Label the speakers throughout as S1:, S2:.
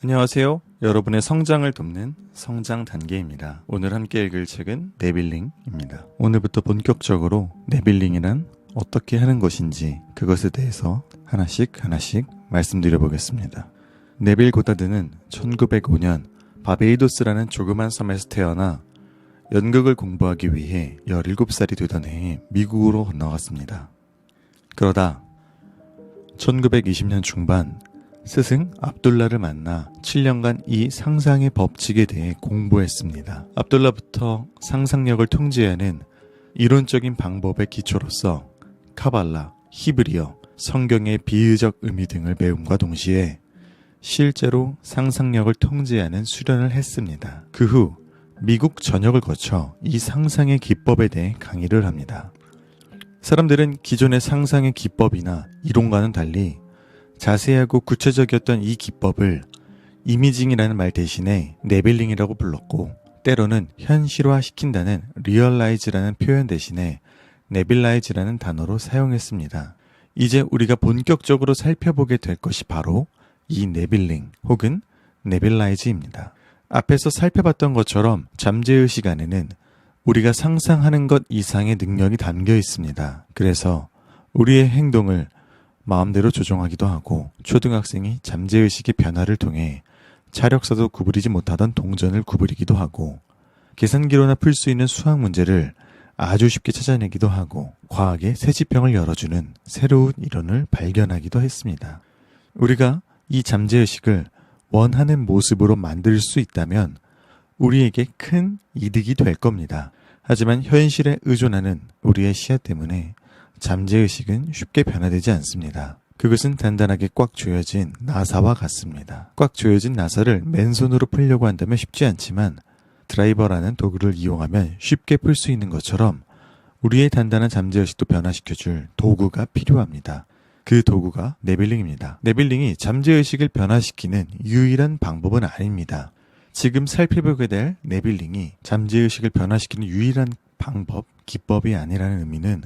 S1: 안녕하세요. 여러분의 성장을 돕는 성장 단계입니다. 오늘 함께 읽을 책은 네빌링입니다. 오늘부터 본격적으로 네빌링이란 어떻게 하는 것인지 그것에 대해서 하나씩 말씀드려 보겠습니다. 네빌 고다드는 1905년 바베이도스라는 조그만 섬에서 태어나 연극을 공부하기 위해 17살이 되던 해에 미국으로 건너갔습니다. 그러다 1920년 중반 스승 압둘라를 만나 7년간 이 상상의 법칙에 대해 공부했습니다. 압둘라부터 상상력을 통제하는 이론적인 방법의 기초로서 카발라, 히브리어, 성경의 비유적 의미 등을 배움과 동시에 실제로 상상력을 통제하는 수련을 했습니다. 그 후 미국 전역을 거쳐 이 상상의 기법에 대해 강의를 합니다. 사람들은 기존의 상상의 기법이나 이론과는 달리 자세하고 구체적이었던 이 기법을 이미징이라는 말 대신에 네빌링이라고 불렀고, 때로는 현실화시킨다는 리얼라이즈라는 표현 대신에 네빌라이즈라는 단어로 사용했습니다. 이제 우리가 본격적으로 살펴보게 될 것이 바로 이 네빌링 혹은 네빌라이즈입니다. 앞에서 살펴봤던 것처럼 잠재의식 안에는 우리가 상상하는 것 이상의 능력이 담겨 있습니다. 그래서 우리의 행동을 마음대로 조종하기도 하고, 초등학생이 잠재의식의 변화를 통해 차력사도 구부리지 못하던 동전을 구부리기도 하고, 계산기로나 풀 수 있는 수학 문제를 아주 쉽게 찾아내기도 하고, 과학의 새 지평을 열어주는 새로운 이론을 발견하기도 했습니다. 우리가 이 잠재의식을 원하는 모습으로 만들 수 있다면 우리에게 큰 이득이 될 겁니다. 하지만 현실에 의존하는 우리의 시야 때문에 잠재의식은 쉽게 변화되지 않습니다. 그것은 단단하게 꽉 조여진 나사와 같습니다. 꽉 조여진 나사를 맨손으로 풀려고 한다면 쉽지 않지만 드라이버라는 도구를 이용하면 쉽게 풀 수 있는 것처럼 우리의 단단한 잠재의식도 변화시켜줄 도구가 필요합니다. 그 도구가 네빌링입니다. 네빌링이 잠재의식을 변화시키는 유일한 방법은 아닙니다. 지금 살펴보게 될 네빌링이 잠재의식을 변화시키는 유일한 방법, 기법이 아니라는 의미는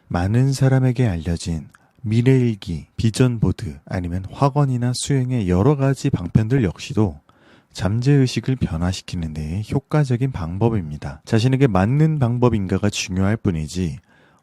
S1: 많은 사람에게 알려진 미래일기, 비전보드, 아니면 학원이나 수행의 여러 가지 방편들 역시도 잠재의식을 변화시키는 데에 효과적인 방법입니다. 자신에게 맞는 방법인가가 중요할 뿐이지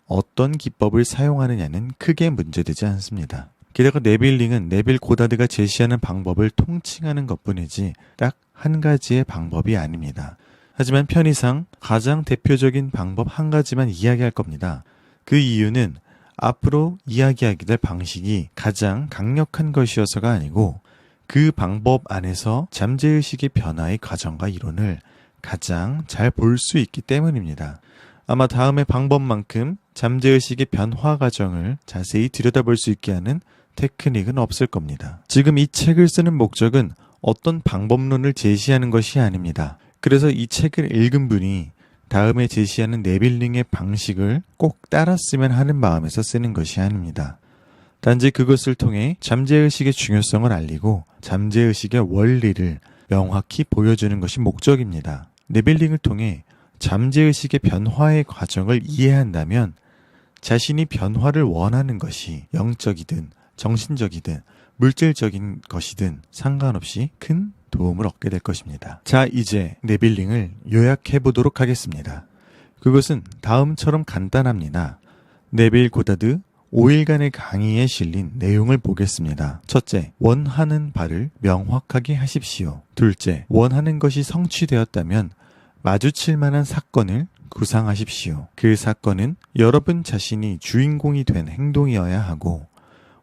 S1: 어떤 기법을 사용하느냐는 크게 문제되지 않습니다. 게다가 네빌링은 네빌 고다드가 제시하는 방법을 통칭하는 것뿐이지 딱 한 가지의 방법이 아닙니다. 하지만 편의상 가장 대표적인 방법 한 가지만 이야기할 겁니다. 그 이유는 앞으로 이야기하게 될 방식이 가장 강력한 것이어서가 아니고 그 방법 안에서 잠재의식의 변화의 과정과 이론을 가장 잘 볼 수 있기 때문입니다. 아마 다음의 방법만큼 잠재의식의 변화 과정을 자세히 들여다볼 수 있게 하는 테크닉은 없을 겁니다. 지금 이 책을 쓰는 목적은 어떤 방법론을 제시하는 것이 아닙니다. 그래서 이 책을 읽은 분이 다음에 제시하는 네빌링의 방식을 꼭 따랐으면 하는 마음에서 쓰는 것이 아닙니다. 단지 그것을 통해 잠재의식의 중요성을 알리고 잠재의식의 원리를 명확히 보여주는 것이 목적입니다. 네빌링을 통해 잠재의식의 변화의 과정을 이해한다면 자신이 변화를 원하는 것이 영적이든 정신적이든 물질적인 것이든 상관없이 큰 도움을 얻게 될 것입니다. 자, 이제 네빌링을 요약해 보도록 하겠습니다. 그것은 다음처럼 간단합니다. 네빌 고다드 5일간의 강의에 실린 내용을 보겠습니다. 첫째, 원하는 바를 명확하게 하십시오. 둘째, 원하는 것이 성취되었다면 마주칠 만한 사건을 구상하십시오. 그 사건은 여러분 자신이 주인공이 된 행동이어야 하고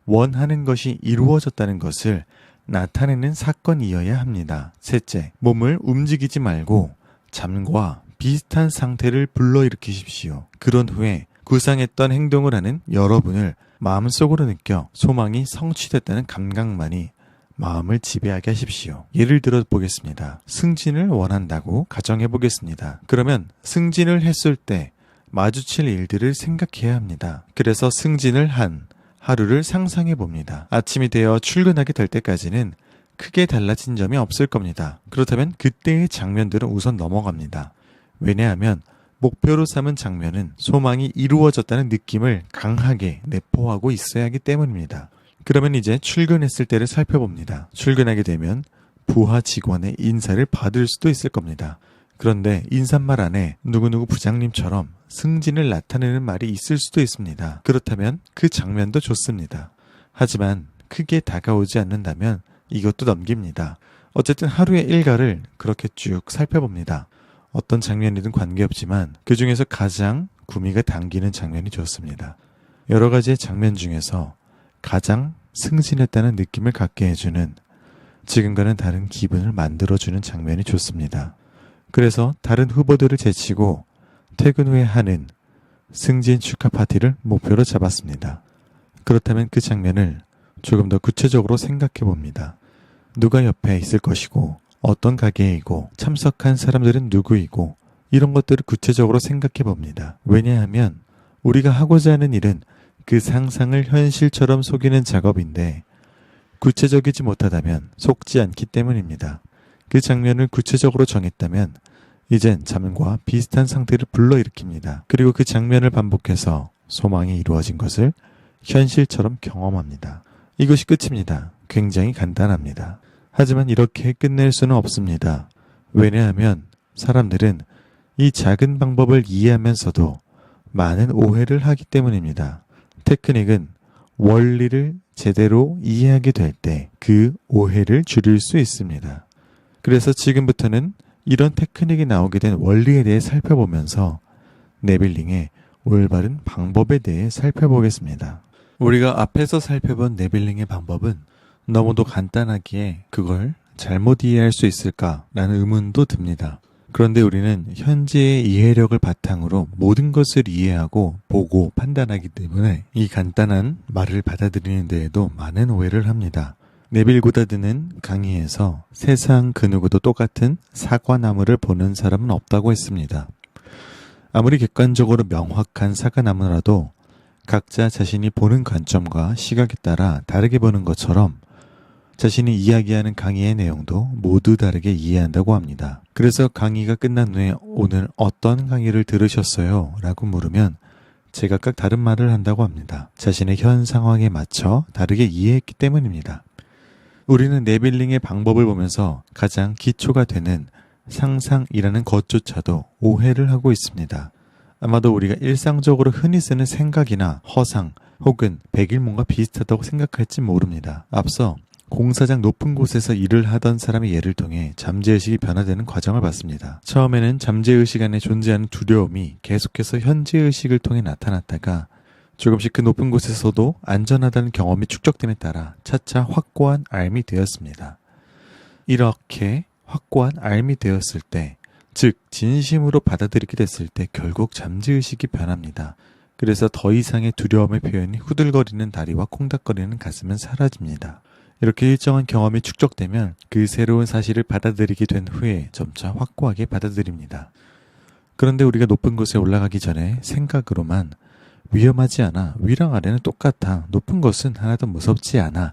S1: 원하는 것이 이루어졌다는 것을 나타내는 사건이어야 합니다. 셋째, 몸을 움직이지 말고 잠과 비슷한 상태를 불러일으키십시오. 그런 후에 구상했던 행동을 하는 여러분을 마음속으로 느껴 소망이 성취됐다는 감각만이 마음을 지배하게 하십시오. 예를 들어 보겠습니다. 승진을 원한다고 가정해 보겠습니다. 그러면 승진을 했을 때 마주칠 일들을 생각해야 합니다. 그래서 승진을 한 하루를 상상해 봅니다. 아침이 되어 출근하게 될 때까지는 크게 달라진 점이 없을 겁니다. 그렇다면 그때의 장면들은 우선 넘어갑니다. 왜냐하면 목표로 삼은 장면은 소망이 이루어졌다는 느낌을 강하게 내포하고 있어야 하기 때문입니다. 그러면 이제 출근했을 때를 살펴봅니다. 출근하게 되면 부하 직원의 인사를 받을 수도 있을 겁니다. 그런데 인사말 안에 누구누구 부장님처럼 승진을 나타내는 말이 있을 수도 있습니다. 그렇다면 그 장면도 좋습니다. 하지만 크게 다가오지 않는다면 이것도 넘깁니다. 어쨌든 하루의 일과를 그렇게 쭉 살펴봅니다. 어떤 장면이든 관계없지만 그 중에서 가장 구미가 당기는 장면이 좋습니다. 여러 가지의 장면 중에서 가장 승진했다는 느낌을 갖게 해주는, 지금과는 다른 기분을 만들어주는 장면이 좋습니다. 그래서 다른 후보들을 제치고 퇴근 후에 하는 승진 축하 파티를 목표로 잡았습니다. 그렇다면 그 장면을 조금 더 구체적으로 생각해 봅니다. 누가 옆에 있을 것이고 어떤 가게이고 참석한 사람들은 누구이고 이런 것들을 구체적으로 생각해 봅니다. 왜냐하면 우리가 하고자 하는 일은 그 상상을 현실처럼 속이는 작업인데 구체적이지 못하다면 속지 않기 때문입니다. 그 장면을 구체적으로 정했다면 이젠 잠과 비슷한 상태를 불러일으킵니다. 그리고 그 장면을 반복해서 소망이 이루어진 것을 현실처럼 경험합니다. 이것이 끝입니다. 굉장히 간단합니다. 하지만 이렇게 끝낼 수는 없습니다. 왜냐하면 사람들은 이 작은 방법을 이해하면서도 많은 오해를 하기 때문입니다. 테크닉은 원리를 제대로 이해하게 될 때 그 오해를 줄일 수 있습니다. 그래서 지금부터는 이런 테크닉이 나오게 된 원리에 대해 살펴보면서 네빌링의 올바른 방법에 대해 살펴보겠습니다. 우리가 앞에서 살펴본 네빌링의 방법은 너무도 간단하기에 그걸 잘못 이해할 수 있을까라는 의문도 듭니다. 그런데 우리는 현재의 이해력을 바탕으로 모든 것을 이해하고 보고 판단하기 때문에 이 간단한 말을 받아들이는 데에도 많은 오해를 합니다. 네빌 고다드는 강의에서 세상 그 누구도 똑같은 사과나무를 보는 사람은 없다고 했습니다. 아무리 객관적으로 명확한 사과나무라도 각자 자신이 보는 관점과 시각에 따라 다르게 보는 것처럼 자신이 이야기하는 강의의 내용도 모두 다르게 이해한다고 합니다. 그래서 강의가 끝난 후에 오늘 어떤 강의를 들으셨어요? 라고 물으면 제각각 다른 말을 한다고 합니다. 자신의 현 상황에 맞춰 다르게 이해했기 때문입니다. 우리는 네빌링의 방법을 보면서 가장 기초가 되는 상상이라는 것조차도 오해를 하고 있습니다. 아마도 우리가 일상적으로 흔히 쓰는 생각이나 허상 혹은 백일몽과 비슷하다고 생각할지 모릅니다. 앞서 공사장 높은 곳에서 일을 하던 사람의 예를 통해 잠재의식이 변화되는 과정을 봤습니다. 처음에는 잠재의식 안에 존재하는 두려움이 계속해서 현재의식을 통해 나타났다가 조금씩 그 높은 곳에서도 안전하다는 경험이 축적됨에 따라 차차 확고한 알미 되었습니다. 이렇게 확고한 알미 되었을 때, 즉 진심으로 받아들이게 됐을 때 결국 잠재의식이 변합니다. 그래서 더 이상의 두려움의 표현이 후들거리는 다리와 콩닥거리는 가슴은 사라집니다. 이렇게 일정한 경험이 축적되면 그 새로운 사실을 받아들이게 된 후에 점차 확고하게 받아들입니다. 그런데 우리가 높은 곳에 올라가기 전에 생각으로만 위험하지 않아, 위랑 아래는 똑같아, 높은 곳은 하나도 무섭지 않아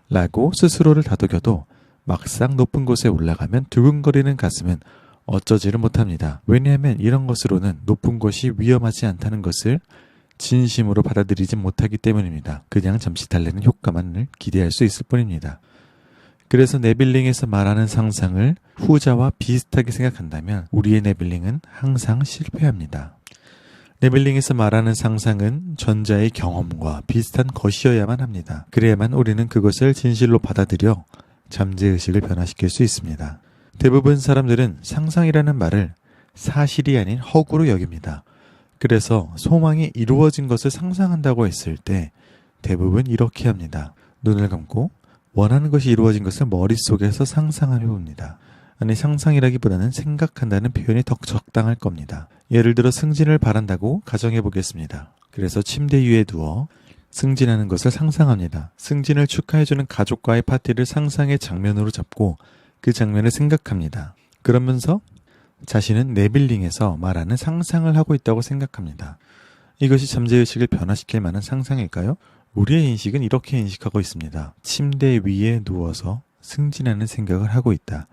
S1: 라고 스스로를 다독여도 막상 높은 곳에 올라가면 두근거리는 가슴은 어쩌지를 못합니다. 왜냐하면 이런 것으로는 높은 곳이 위험하지 않다는 것을 진심으로 받아들이지 못하기 때문입니다. 그냥 잠시 달래는 효과만을 기대할 수 있을 뿐입니다. 그래서 네빌링에서 말하는 상상을 후자와 비슷하게 생각한다면 우리의 네빌링은 항상 실패합니다. 네빌링에서 말하는 상상은 전자의 경험과 비슷한 것이어야만 합니다. 그래야만 우리는 그것을 진실로 받아들여 잠재의식을 변화시킬 수 있습니다. 대부분 사람들은 상상이라는 말을 사실이 아닌 허구로 여깁니다. 그래서 소망이 이루어진 것을 상상한다고 했을 때 대부분 이렇게 합니다. 눈을 감고 원하는 것이 이루어진 것을 머릿속에서 상상하며 봅니다. 아니, 상상이라기보다는 생각한다는 표현이 더 적당할 겁니다. 예를 들어 승진을 바란다고 가정해 보겠습니다. 그래서 침대 위에 누워 승진하는 것을 상상합니다. 승진을 축하해주는 가족과의 파티를 상상의 장면으로 잡고 그 장면을 생각합니다. 그러면서 자신은 네빌링에서 말하는 상상을 하고 있다고 생각합니다. 이것이 잠재의식을 변화시킬 만한 상상일까요? 우리의 인식은 이렇게 인식하고 있습니다. 침대 위에 누워서 승진하는 생각을 하고 있다.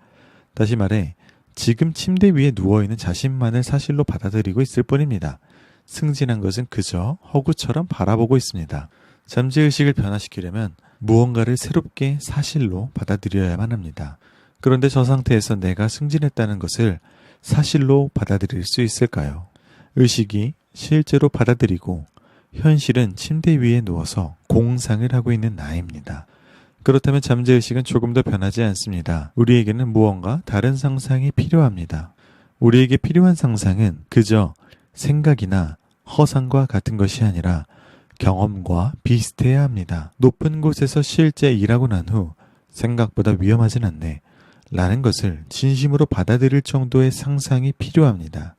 S1: 다시 말해 지금 침대 위에 누워있는 자신만을 사실로 받아들이고 있을 뿐입니다. 승진한 것은 그저 허구처럼 바라보고 있습니다. 잠재의식을 변화시키려면 무언가를 새롭게 사실로 받아들여야만 합니다. 그런데 저 상태에서 내가 승진했다는 것을 사실로 받아들일 수 있을까요? 의식이 실제로 받아들이고 현실은 침대 위에 누워서 공상을 하고 있는 나입니다. 그렇다면 잠재의식은 조금 더 변하지 않습니다. 우리에게는 무언가 다른 상상이 필요합니다. 우리에게 필요한 상상은 그저 생각이나 허상과 같은 것이 아니라 경험과 비슷해야 합니다. 높은 곳에서 실제 일하고 난 후 생각보다 위험하진 않네 라는 것을 진심으로 받아들일 정도의 상상이 필요합니다.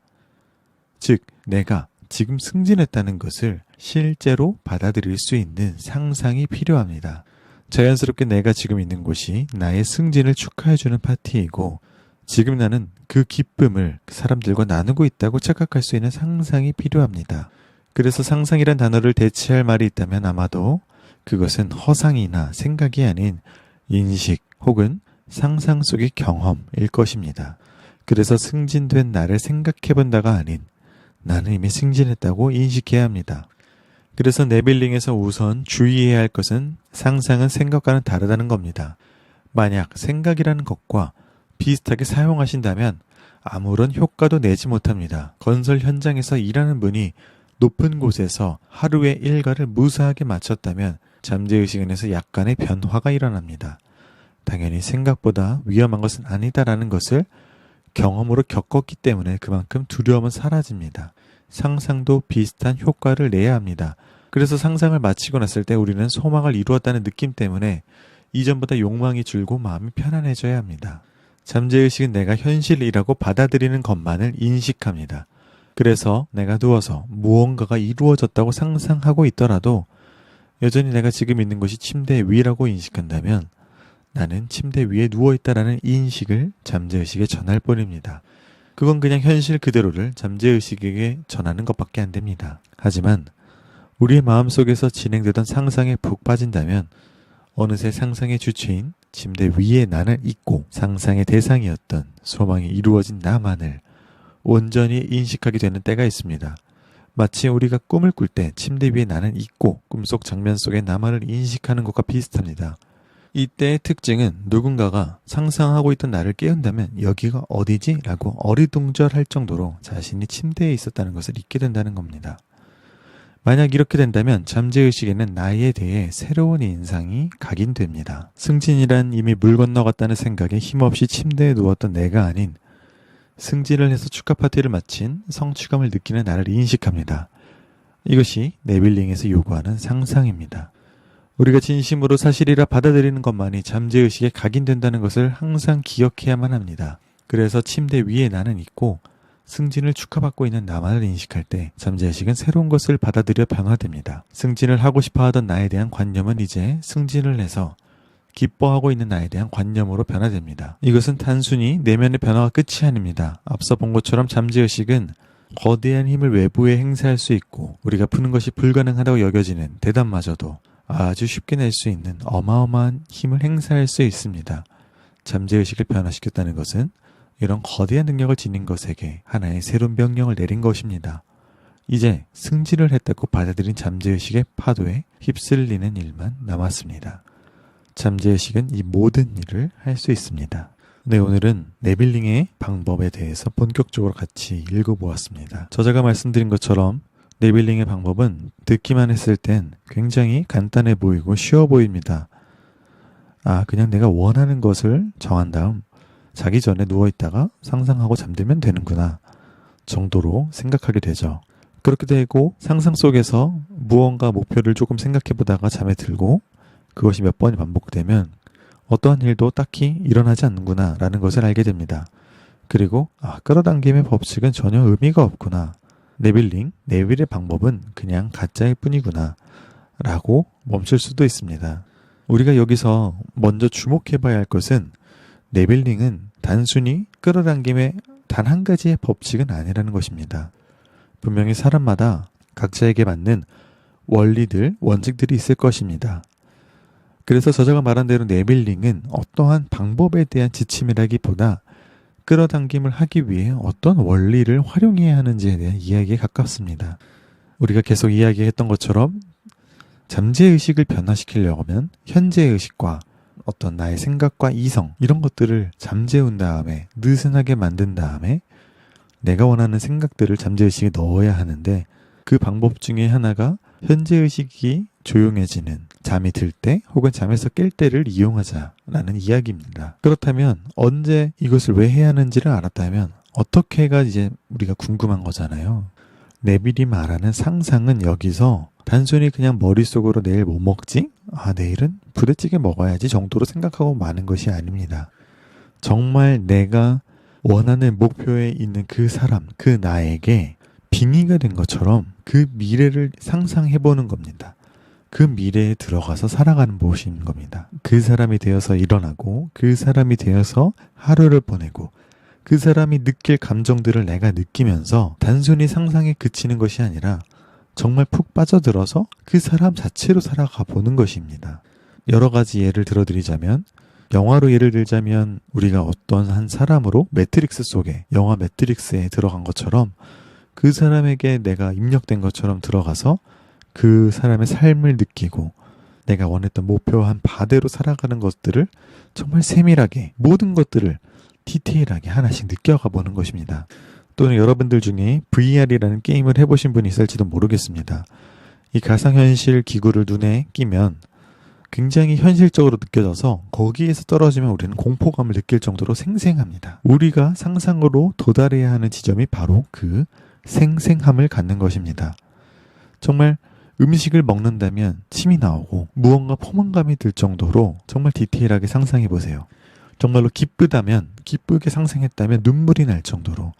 S1: 즉, 내가 지금 승진했다는 것을 실제로 받아들일 수 있는 상상이 필요합니다. 자연스럽게 내가 지금 있는 곳이 나의 승진을 축하해주는 파티이고 지금 나는 그 기쁨을 사람들과 나누고 있다고 착각할 수 있는 상상이 필요합니다. 그래서 상상이란 단어를 대체할 말이 있다면 아마도 그것은 허상이나 생각이 아닌 인식 혹은 상상 속의 경험일 것입니다. 그래서 승진된 나를 생각해본다가 아닌 나는 이미 승진했다고 인식해야 합니다. 그래서 네빌링에서 우선 주의해야 할 것은 상상은 생각과는 다르다는 겁니다. 만약 생각이라는 것과 비슷하게 사용하신다면 아무런 효과도 내지 못합니다. 건설 현장에서 일하는 분이 높은 곳에서 하루의 일과를 무사하게 마쳤다면 잠재의식 안에서 약간의 변화가 일어납니다. 당연히 생각보다 위험한 것은 아니다라는 것을 경험으로 겪었기 때문에 그만큼 두려움은 사라집니다. 상상도 비슷한 효과를 내야 합니다. 그래서 상상을 마치고 났을 때 우리는 소망을 이루었다는 느낌 때문에 이전보다 욕망이 줄고 마음이 편안해져야 합니다. 잠재의식은 내가 현실이라고 받아들이는 것만을 인식합니다. 그래서 내가 누워서 무언가가 이루어졌다고 상상하고 있더라도 여전히 내가 지금 있는 곳이 침대 위라고 인식한다면 나는 침대 위에 누워있다라는 인식을 잠재의식에 전할 뿐입니다. 그건 그냥 현실 그대로를 잠재의식에게 전하는 것밖에 안 됩니다. 하지만 우리의 마음속에서 진행되던 상상에 푹 빠진다면 어느새 상상의 주체인 침대 위에 나는 있고 상상의 대상이었던 소망이 이루어진 나만을 온전히 인식하게 되는 때가 있습니다. 마치 우리가 꿈을 꿀 때 침대 위에 나는 있고 꿈속 장면 속의 나만을 인식하는 것과 비슷합니다. 이때의 특징은 누군가가 상상하고 있던 나를 깨운다면 여기가 어디지? 라고 어리둥절할 정도로 자신이 침대에 있었다는 것을 잊게 된다는 겁니다. 만약 이렇게 된다면 잠재의식에는 나에 대해 새로운 인상이 각인됩니다. 승진이란 이미 물 건너갔다는 생각에 힘없이 침대에 누웠던 내가 아닌 승진을 해서 축하 파티를 마친 성취감을 느끼는 나를 인식합니다. 이것이 네빌링에서 요구하는 상상입니다. 우리가 진심으로 사실이라 받아들이는 것만이 잠재의식에 각인된다는 것을 항상 기억해야만 합니다. 그래서 침대 위에 나는 있고 승진을 축하받고 있는 나만을 인식할 때 잠재의식은 새로운 것을 받아들여 변화됩니다. 승진을 하고 싶어 하던 나에 대한 관념은 이제 승진을 해서 기뻐하고 있는 나에 대한 관념으로 변화됩니다. 이것은 단순히 내면의 변화가 끝이 아닙니다. 앞서 본 것처럼 잠재의식은 거대한 힘을 외부에 행사할 수 있고 우리가 푸는 것이 불가능하다고 여겨지는 대답마저도 아주 쉽게 낼 수 있는 어마어마한 힘을 행사할 수 있습니다. 잠재의식을 변화시켰다는 것은 이런 거대한 능력을 지닌 것에게 하나의 새로운 명령을 내린 것입니다. 이제 승진을 했다고 받아들인 잠재의식의 파도에 휩쓸리는 일만 남았습니다. 잠재의식은 이 모든 일을 할 수 있습니다. 네, 오늘은 네빌링의 방법에 대해서 본격적으로 같이 읽어보았습니다. 저자가 말씀드린 것처럼 네빌링의 방법은 듣기만 했을 땐 굉장히 간단해 보이고 쉬워 보입니다. 그냥 내가 원하는 것을 정한 다음 자기 전에 누워있다가 상상하고 잠들면 되는구나 정도로 생각하게 되죠. 그렇게 되고 상상 속에서 무언가 목표를 조금 생각해보다가 잠에 들고 그것이 몇 번이 반복되면 어떠한 일도 딱히 일어나지 않는구나 라는 것을 알게 됩니다. 그리고 끌어당김의 법칙은 전혀 의미가 없구나. 네빌의 방법은 그냥 가짜일 뿐이구나 라고 멈출 수도 있습니다. 우리가 여기서 먼저 주목해봐야 할 것은 네빌링은 단순히 끌어당김의 단 한 가지의 법칙은 아니라는 것입니다. 분명히 사람마다 각자에게 맞는 원리들, 원칙들이 있을 것입니다. 그래서 저자가 말한 대로 네빌링은 어떠한 방법에 대한 지침이라기보다 끌어당김을 하기 위해 어떤 원리를 활용해야 하는지에 대한 이야기에 가깝습니다. 우리가 계속 이야기했던 것처럼 잠재의식을 변화시키려고 하면 현재의식과 어떤 나의 생각과 이성 이런 것들을 잠재운 다음에 느슨하게 만든 다음에 내가 원하는 생각들을 잠재의식에 넣어야 하는데 그 방법 중에 하나가 현재의식이 조용해지는 잠이 들 때 혹은 잠에서 깰 때를 이용하자라는 이야기입니다. 그렇다면 언제 이것을 왜 해야 하는지를 알았다면 어떻게가 이제 우리가 궁금한 거잖아요. 네빌이 말하는 상상은 여기서 단순히 그냥 머릿속으로 내일 뭐 먹지? 내일은 부대찌개 먹어야지 정도로 생각하고 마는 것이 아닙니다. 정말 내가 원하는 목표에 있는 그 사람, 그 나에게 빙의가 된 것처럼 그 미래를 상상해보는 겁니다. 그 미래에 들어가서 살아가는 모습인 겁니다. 그 사람이 되어서 일어나고 그 사람이 되어서 하루를 보내고 그 사람이 느낄 감정들을 내가 느끼면서 단순히 상상에 그치는 것이 아니라 정말 푹 빠져들어서 그 사람 자체로 살아가 보는 것입니다. 여러 가지 예를 들어드리자면 영화로 예를 들자면 우리가 어떤 한 사람으로 매트릭스 속에 영화 매트릭스에 들어간 것처럼 그 사람에게 내가 입력된 것처럼 들어가서 그 사람의 삶을 느끼고 내가 원했던 목표한 바대로 살아가는 것들을 정말 세밀하게 모든 것들을 디테일하게 하나씩 느껴가 보는 것입니다. 또는 여러분들 중에 VR이라는 게임을 해보신 분이 있을지도 모르겠습니다. 이 가상현실 기구를 눈에 끼면 굉장히 현실적으로 느껴져서 거기에서 떨어지면 우리는 공포감을 느낄 정도로 생생합니다. 우리가 상상으로 도달해야 하는 지점이 바로 그 생생함을 갖는 것입니다. 정말 음식을 먹는다면 침이 나오고 무언가 포만감이 들 정도로 정말 디테일하게 상상해 보세요. 정말로 기쁘다면 기쁘게 상상했다면 눈물이 날 정도로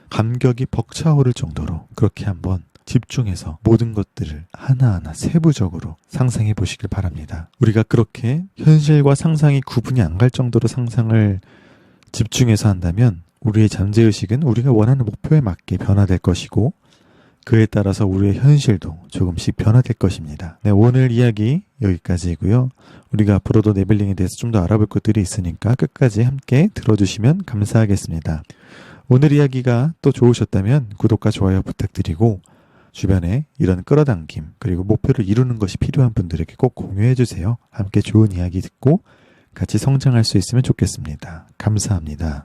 S1: 감격이 벅차오를 정도로 그렇게 한번 집중해서 모든 것들을 하나하나 세부적으로 상상해 보시길 바랍니다. 우리가 그렇게 현실과 상상이 구분이 안 갈 정도로 상상을 집중해서 한다면 우리의 잠재의식은 우리가 원하는 목표에 맞게 변화될 것이고 그에 따라서 우리의 현실도 조금씩 변화될 것입니다. 네, 오늘 이야기 여기까지이고요. 우리가 앞으로도 네빌링에 대해서 좀 더 알아볼 것들이 있으니까 끝까지 함께 들어주시면 감사하겠습니다. 오늘 이야기가 또 좋으셨다면 구독과 좋아요 부탁드리고 주변에 이런 끌어당김 그리고 목표를 이루는 것이 필요한 분들에게 꼭 공유해 주세요. 함께 좋은 이야기 듣고 같이 성장할 수 있으면 좋겠습니다. 감사합니다.